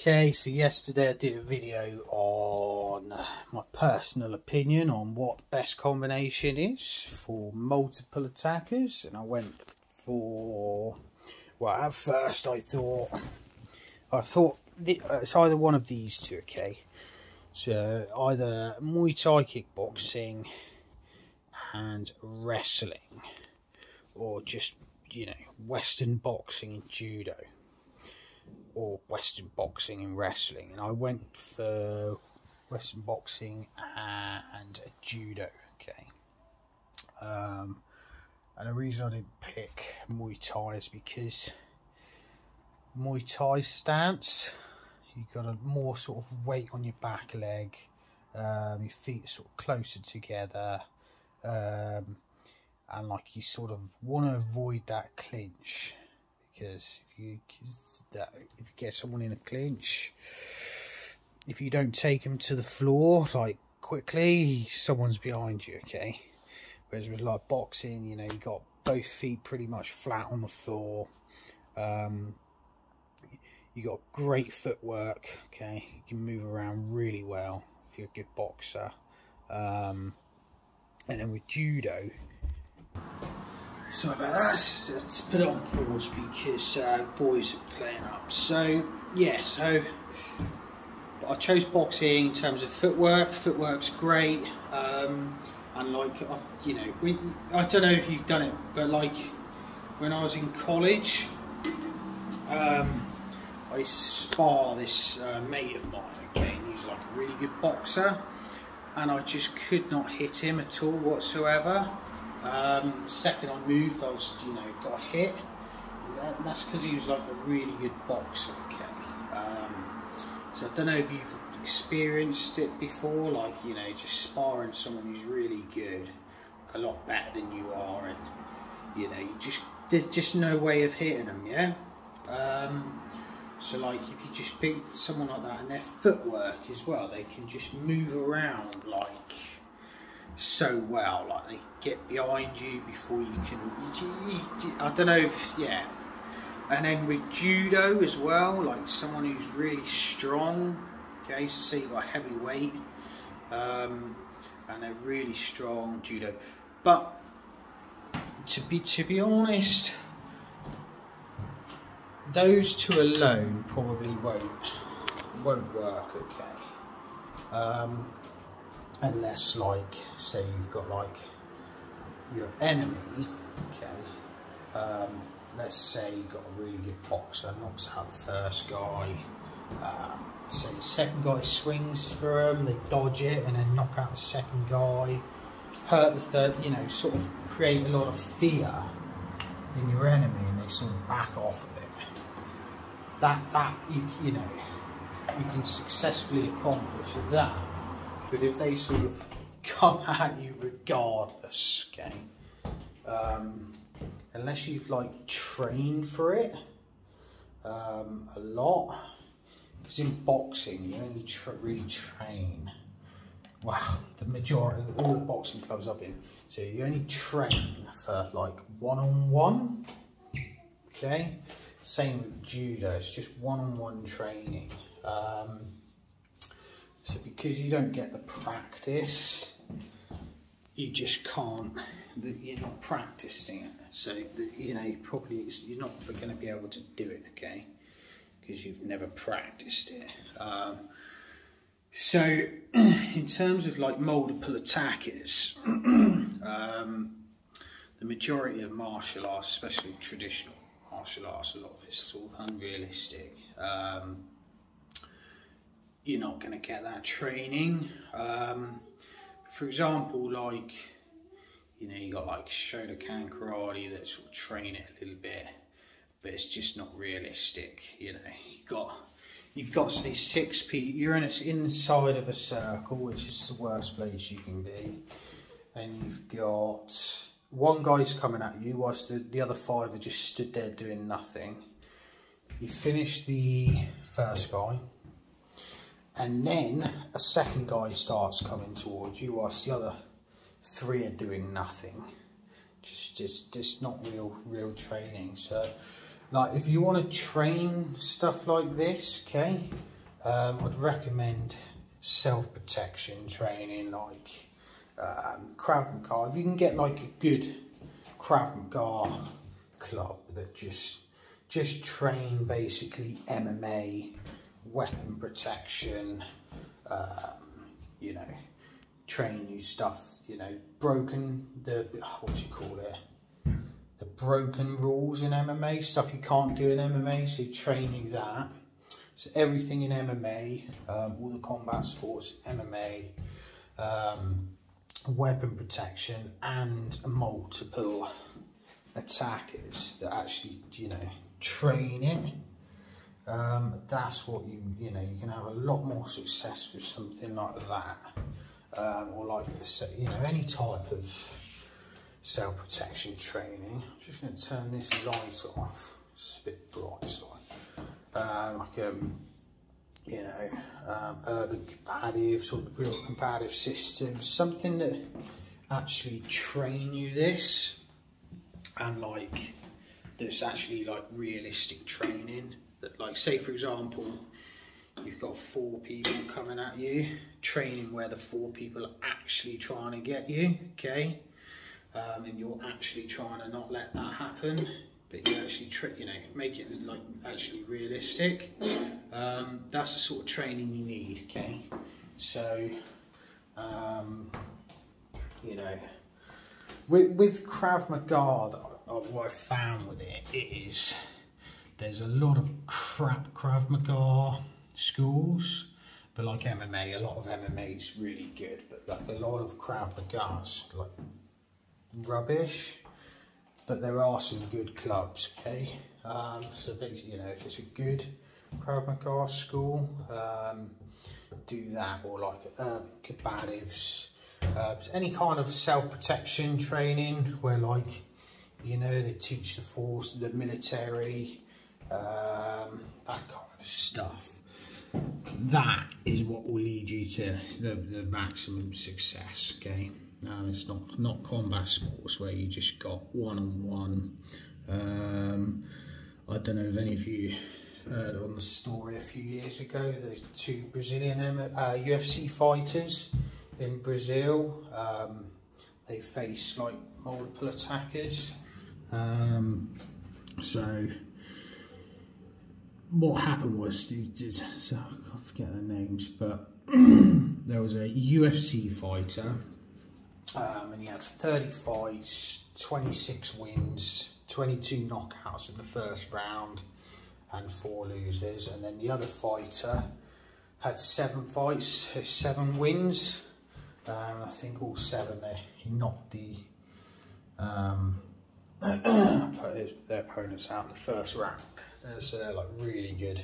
Okay, so yesterday I did a video on my personal opinion on what the best combination is for multiple attackers, and I went for, well, at first I thought it's either one of these two, okay? So either Muay Thai kickboxing and wrestling, or just, you know, Western boxing and judo, or Western boxing and wrestling. And I went for Western boxing and judo, okay? And the reason I didn't pick Muay Thai is because Muay Thai stance, you've got a more sort of weight on your back leg, your feet are sort of closer together, and like you sort of want to avoid that clinch, because if you get someone in a clinch, if you don't take them to the floor like quickly, someone's behind you, okay? Whereas with like boxing, you know, you got both feet pretty much flat on the floor. You got great footwork, okay? You can move around really well if you're a good boxer. And then with judo, sorry about that, so let's put it on pause because boys are playing up. So yeah, so I chose boxing in terms of footwork. Footwork's great, and like, you know, I don't know if you've done it, but like when I was in college, I used to spar this mate of mine, okay, and he was like a really good boxer, and I just could not hit him at all whatsoever. The second I moved, I was, you know, got hit. That's because he was like a really good boxer, okay? So I don't know if you've experienced it before, like, you know, just sparring someone who's really good, like a lot better than you are, and, you know, there's just no way of hitting them, yeah? So like, if you just pick someone like that, and their footwork as well, they can just move around like so well, like they get behind you before you can, I don't know if, yeah. And then with judo as well, like someone who's really strong, okay, so say you've got a heavy weight, and they're really strong, judo. But to be honest, those two alone probably won't work, okay? Unless, like, say you've got like your enemy, okay? Let's say you've got a really good boxer, knocks out the first guy. So the second guy swings through them, they dodge it, and then knock out the second guy, hurt the third. You know, sort of create a lot of fear in your enemy, and they sort of back off a bit. That you know, you can successfully accomplish that. But if they sort of come at you regardless, okay, unless you've like trained for it a lot, because in boxing you only really train, well, the majority of all the boxing clubs I've been, so you only train for like one-on-one, okay? Same with judo, it's just one-on-one training. So because you don't get the practice, you just can't, you're not practicing it. So, you know, you're not going to be able to do it, okay? Because you've never practiced it. So, in terms of like multiple attackers, the majority of martial arts, especially traditional martial arts, a lot of it's sort of unrealistic. You're not going to get that training. For example, like, you know, you got like Shotokan karate that sort of train it a little bit, but it's just not realistic. You know, you've got say 6 people. You're inside of a circle, which is the worst place you can be, and you've got one guy's coming at you whilst the other 5 are just stood there doing nothing. You finish the first guy, and then a second guy starts coming towards you whilst the other 3 are doing nothing. Just not real training. So like, if you want to train stuff like this, okay, I'd recommend self-protection training, like Krav Maga. If you can get like a good Krav Maga club that just train basically MMA, weapon protection, you know, train you stuff, you know, what do you call it? The broken rules in MMA, stuff you can't do in MMA, so train you that. So everything in MMA, all the combat sports, MMA, weapon protection, and multiple attackers that actually, you know, train it. That's what you know, you can have a lot more success with something like that, or like the, you know, any type of self-protection training. I'm just going to turn this light off. It's a bit bright side. Like you know, urban combative, sort of real combative systems, something that actually train you this, and like that's actually like realistic training. That, like, say for example, you've got 4 people coming at you, training where the 4 people are actually trying to get you, okay, and you're actually trying to not let that happen, but you actually you know, make it like actually realistic. That's the sort of training you need, okay. So you know, with Krav Maga, what I found with it is there's a lot of crap Krav Maga schools, but like MMA, a lot of MMA is really good, but like a lot of Krav Maga's like rubbish. But there are some good clubs, okay? So basically, you know, if it's a good Krav Maga school, do that, or like combatives, any kind of self-protection training where, like, you know, they teach the force, the military, that kind of stuff. That is what will lead you to the maximum success, okay? It's not combat sports where you just got one-on-one. I don't know if any of you heard on the story a few years ago, those 2 Brazilian UFC fighters in Brazil. They faced like multiple attackers. So what happened was, so I forget their names, but there was a UFC fighter, and he had 30 fights, 26 wins, 22 knockouts in the first round, and 4 losers. And then the other fighter had 7 fights, 7 wins. I think all 7 he knocked their opponents out in the first round. So they're like really good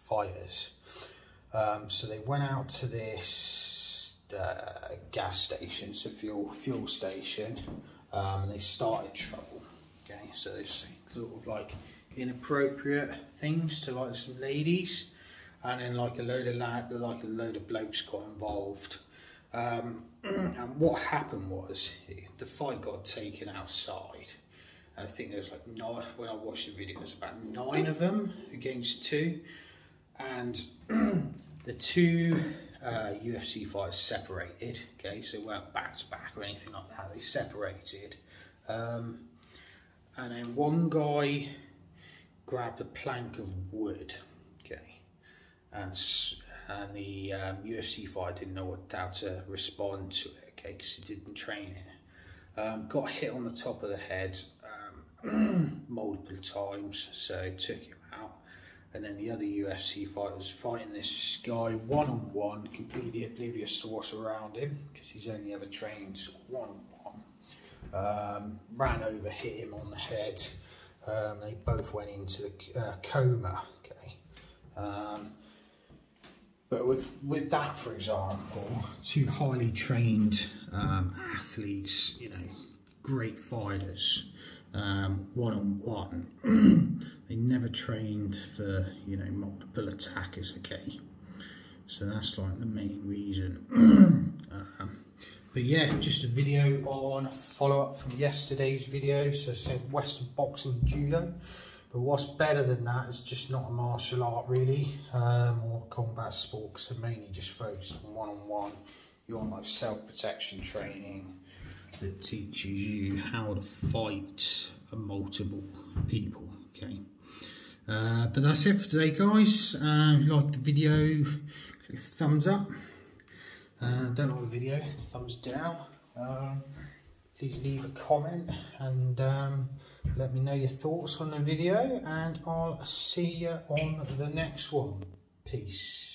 fighters. So they went out to this gas station, so fuel station, and they started trouble. Okay, so they sort of like inappropriate things to like some ladies, and then like a load of blokes got involved. And what happened was the fight got taken outside. I think there was like 9, when I watched the video, it was about 9 of them against 2. And the 2 UFC fighters separated, okay, so they weren't back to back or anything like that, they separated. And then one guy grabbed a plank of wood, okay, and the UFC fighter didn't know how to respond to it, okay, because he didn't train it. Got hit on the top of the head multiple times, so it took him out. And then the other UFC fighter was fighting this guy one-on-one, completely oblivious to what's around him, because he's only ever trained one-on-one. Ran over, hit him on the head. They both went into the coma, okay. But with that, for example, 2 highly trained athletes, you know, great fighters, one-on-one, they never trained for, you know, multiple attackers, okay. So that's like the main reason. But yeah, just a video on follow-up from yesterday's video. So I said Western boxing, judo. But what's better than that is just not a martial art really, or combat sport, so mainly just focused on one-on-one. You want like self-protection training that teaches you how to fight multiple people, okay? But that's it for today, guys. If you like the video, click the thumbs up. Don't like the video, thumbs down. Please leave a comment and let me know your thoughts on the video, and I'll see you on the next one. Peace.